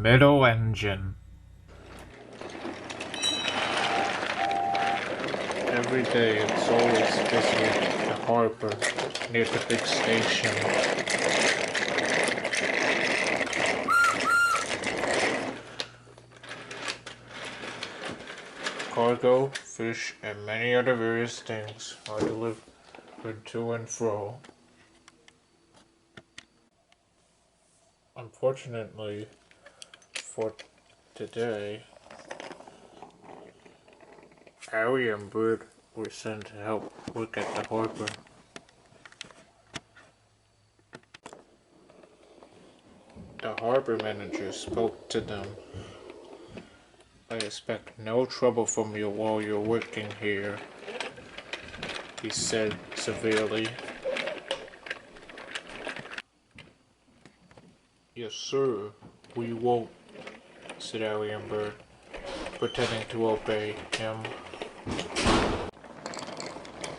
middle engine. Every day it's always busy at the harbor near the big station. Cargo, fish, and many other various things are delivered to and fro. Unfortunately for today, Harry and Bert were sent to help work at the harbor. The harbor manager spoke to them. "I expect no trouble from you while you're working here," he said severely. "Yes, sir, we won't," said Harry and Bert, pretending to obey him.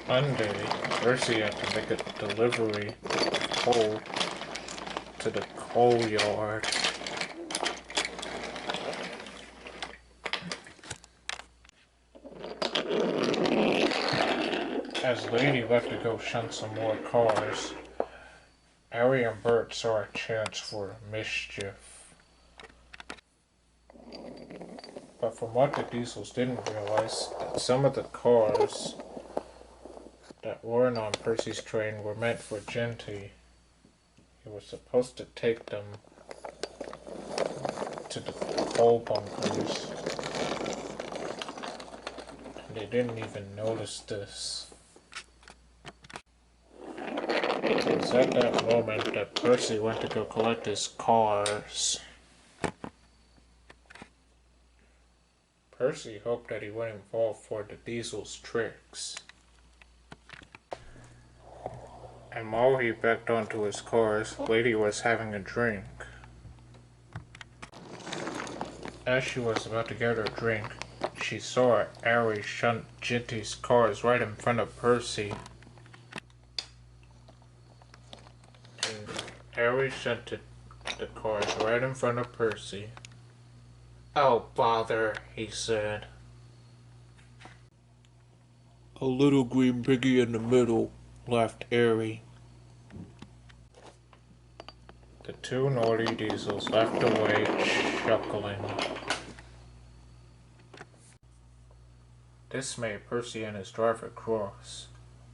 One day, Percy had to make a delivery of coal to the coal yard. As Lady left to go shunt some more cars, Harry and Bert saw a chance for mischief. But from what the Diesels didn't realize, that some of the cars that weren't on Percy's train were meant for Ginty. He was supposed to take them to the coal bunkers, and they didn't even notice this. It was at that moment that Percy went to go collect his cars. Percy hoped that he wouldn't fall for the Diesel's tricks. And while he backed onto his cars, Lady was having a drink. As she was about to get her drink, she saw Harry shunt Ginty's cars right in front of Percy. And Harry shunted the cars right in front of Percy. "Oh, bother," he said. "A little green piggy in the middle," laughed Harry. The two naughty Diesels laughed away, chuckling. This made Percy and his driver cross,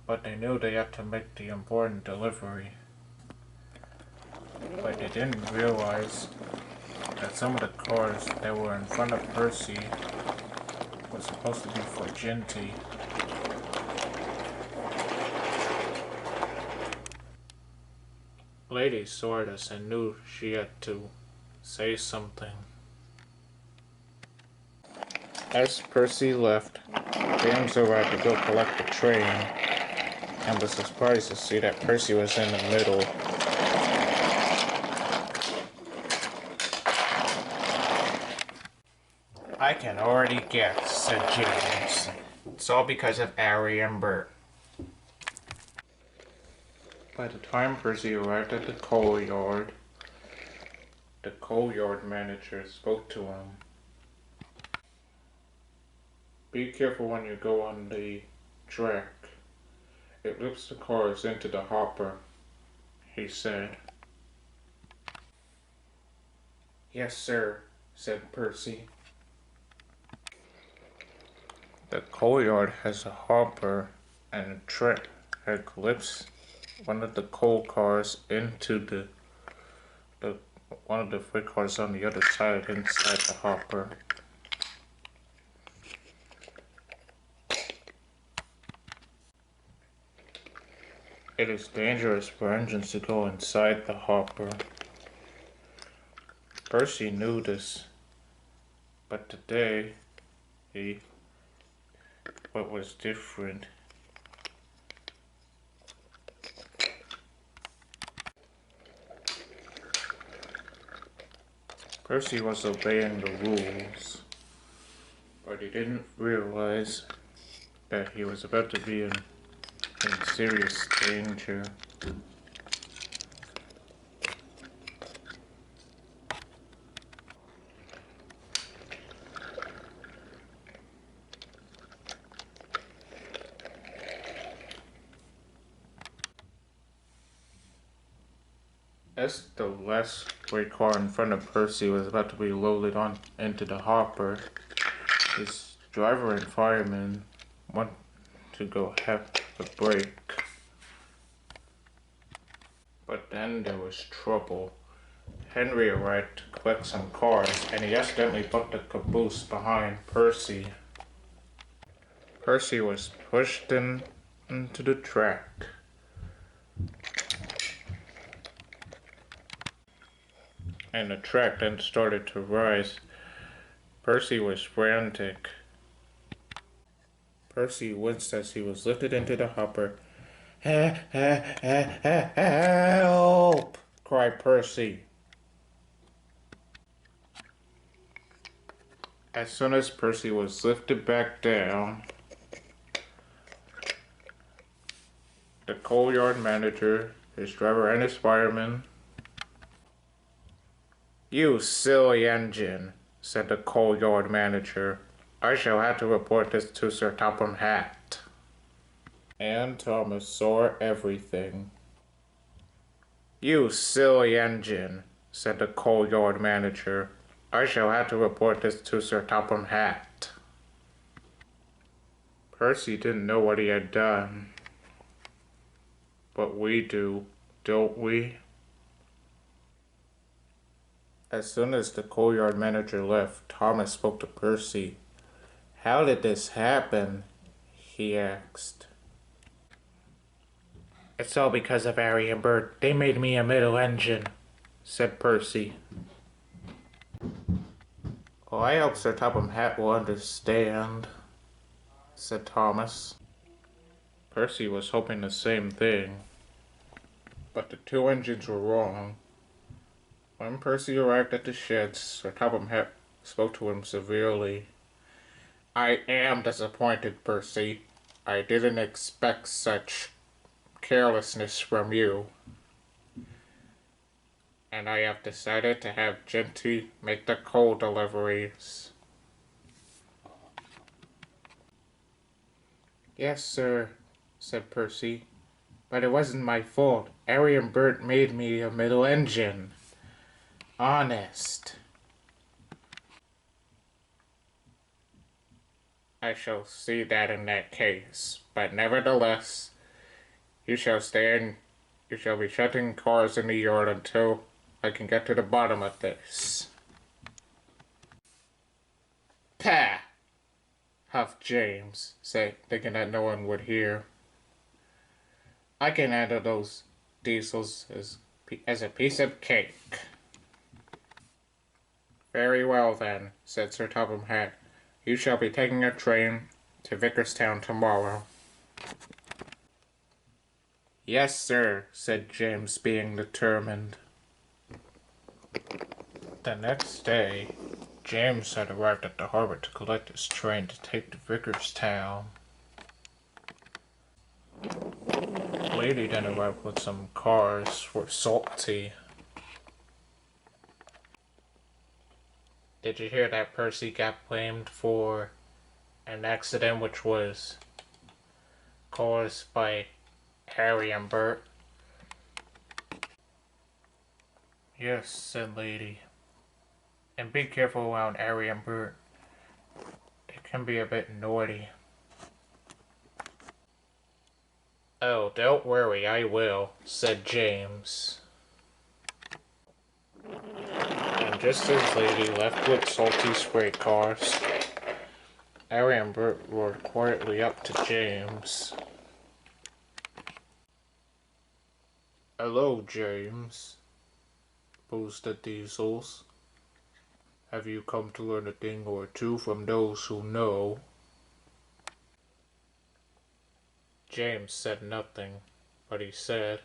but they knew they had to make the important delivery. But they didn't realize that some of the cars that were in front of Percy were supposed to be for Ginty. Lady saw this and knew she had to say something. As Percy left, James arrived to go collect the train, and was surprised to see that Percy was in the middle. "I can already guess," said James. "It's all because of Harry and Bert." By the time Percy arrived at the coal yard manager spoke to him. "Be careful when you go on the track. It lifts the cars into the hopper," he said. "Yes, sir," said Percy. The coal yard has a hopper and a track that lifts one of the coal cars into the one of the freight cars on the other side inside the hopper. It is dangerous for engines to go inside the hopper. Percy knew this, but today what was different. Percy was obeying the rules, but he didn't realize that he was about to be in serious danger. As the last freight car in front of Percy was about to be loaded on into the hopper, his driver and fireman went to go have a break. But then there was trouble. Henry arrived to collect some cars, and he accidentally put the caboose behind Percy. Percy was pushed into the track. And the track then started to rise. Percy was frantic. Percy winced as he was lifted into the hopper. Help! Cried Percy. As soon as Percy was lifted back down, the coal yard manager, his driver, and his fireman. "You silly engine," said the coal yard manager. "I shall have to report this to Sir Topham Hatt." And Thomas saw everything. "You silly engine," said the coal yard manager. "I shall have to report this to Sir Topham Hatt." Percy didn't know what he had done. But we do, don't we? As soon as the coal yard manager left, Thomas spoke to Percy. "How did this happen?" he asked. "It's all because of Harry and Bert. They made me a middle engine," said Percy. "Well, I hope Sir Topham Hatt will understand," said Thomas. Percy was hoping the same thing. But the two engines were wrong. When Percy arrived at the sheds, Sir Topham Hatt spoke to him severely. "I am disappointed, Percy. I didn't expect such carelessness from you. And I have decided to have Genty make the coal deliveries." "Yes, sir," said Percy. "But it wasn't my fault. Harry and Bert made me a middle engine. Honest." "I shall see that in that case. But nevertheless, you shall stay in. You shall be shutting cars in the yard until I can get to the bottom of this." "Pah!" huffed James, thinking that no one would hear. "I can handle those diesels as a piece of cake." "Very well, then," said Sir Topham Hatt. "You shall be taking a train to Vicarstown tomorrow." "Yes, sir," said James, being determined. The next day, James had arrived at the harbor to collect his train to take to Vicarstown. Lady then arrived with some cars for Salty. "Did you hear that Percy got blamed for an accident which was caused by Harry and Bert?" "Yes," said Lady. "And be careful around Harry and Bert. They can be a bit naughty." "Oh, don't worry, I will," said James. And just as Lady left with Salty's freight cars, Harry and Bert roared quietly up to James. "Hello, James," boozed the Diesels. "Have you come to learn a thing or two from those who know?" James said nothing, but he said,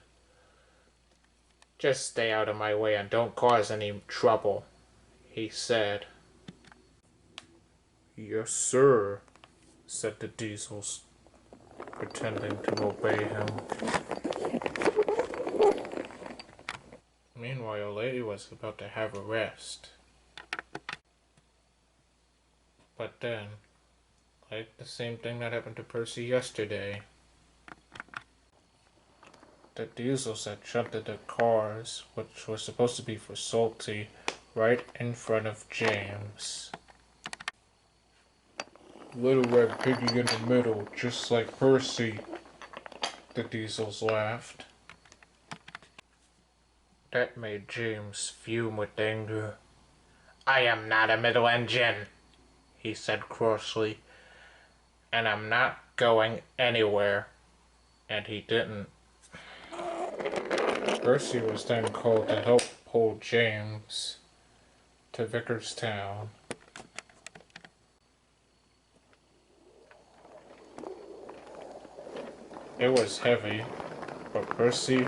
"Just stay out of my way and don't cause any trouble," he said. "Yes, sir," said the Diesels, pretending to obey him. Meanwhile, Lady was about to have a rest. But then, like the same thing that happened to Percy yesterday, the diesels had shunted the cars, which were supposed to be for Salty, right in front of James. Little red piggy in the middle, just like Percy, the diesels laughed. That made James fume with anger. I am not a middle engine, he said crossly, and I'm not going anywhere. And he didn't. Percy was then called to help pull James to Vickerstown. It was heavy, but Percy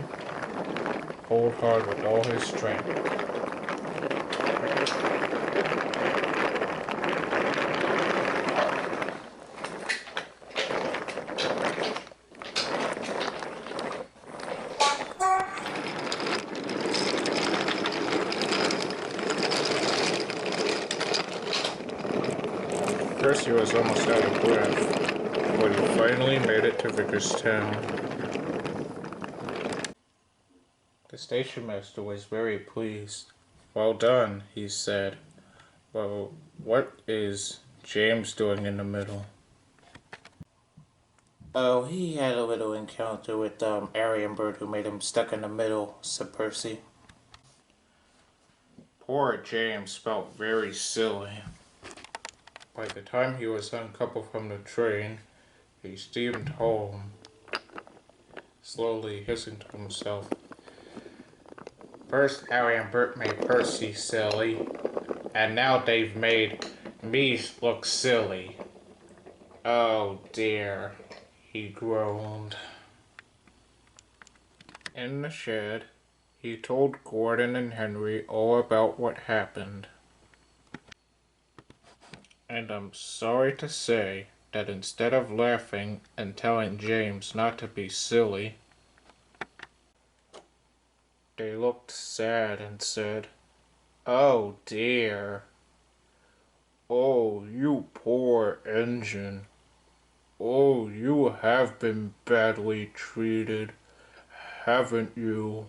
pulled hard with all his strength. Percy was almost out of breath, but he finally made it to Vickerstown. The station master was very pleased. Well done, he said. Well, what is James doing in the middle? Oh, he had a little encounter with Aryan Bird who made him stuck in the middle, said Percy. Poor James felt very silly. By the time he was uncoupled from the train, he steamed home, slowly hissing to himself. First Harry and Bert made Percy silly, and now they've made me look silly. Oh dear, he groaned. In the shed, he told Gordon and Henry all about what happened. And I'm sorry to say that instead of laughing and telling James not to be silly, they looked sad and said, "Oh dear. Oh, you poor engine. Oh, you have been badly treated, haven't you?